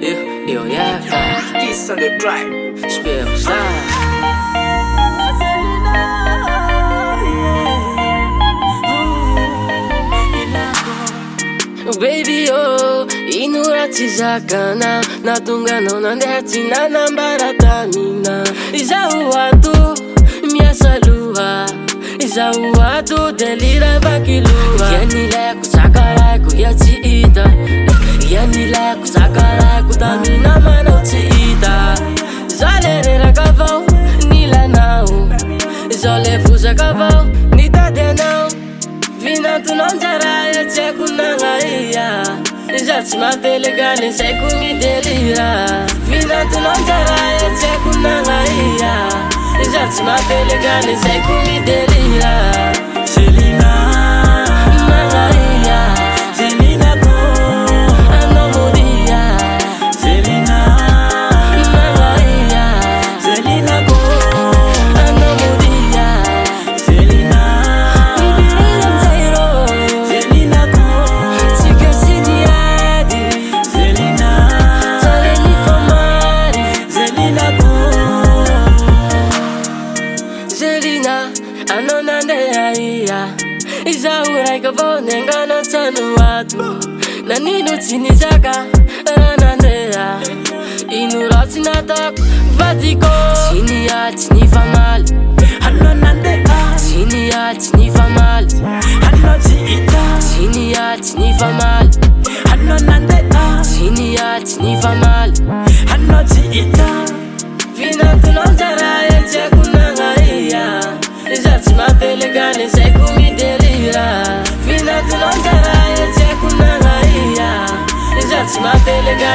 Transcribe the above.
Eu yeah, Kiss on the drive. espero estar. Baby oh, ino raha tsy zakana nahatonga anao nandeha tsy nanambara tamina. Izaho ato miasa loha, izaho ato de lira vaky loha. Ianilaiko zakaraiko ia tsy hita, ianilaiko zakaraiko tamina manao tsy hita. Zaho le reraka avao nilanao, zaho le vozaka avao nitady anao. Vinantonao njara ya tsy haiko nagnaia, izaho tsy mampeleka le saiko midelira. Vinantonao njara ya tsy haiko nagnaia, izaho tsy mampeleka le saiko midelira. Selina, Nagnaia, Selina ko, anao modia. Selina, Nagnaia, Selina ko, anao modia. Selina, Mibirina mzairo, Selina ko, tsika sy niady. Selina, Tale ny famary, Selina ko, Selina, anao nandeha ia. Izaho raika avao niangana an-trano ato, nanino tsy nizaka raha nandeha. Ino raha tsy nataoko vadiko, tsy niady tsy nifamaly, hanao nandeha, tsy niady tsy nifamaly, hanao tsy hita, tsy niady tsy nifamaly, hanao nandeha, tsy niady tsy nifamaly. hanao tsy hita. Vinantonao njara ya tsy haiko nagnaia, izaho tsy mampeleka le saiko midelira. Vinantonao njara ya tsy haiko nagnaia, izaho tsy mampeleka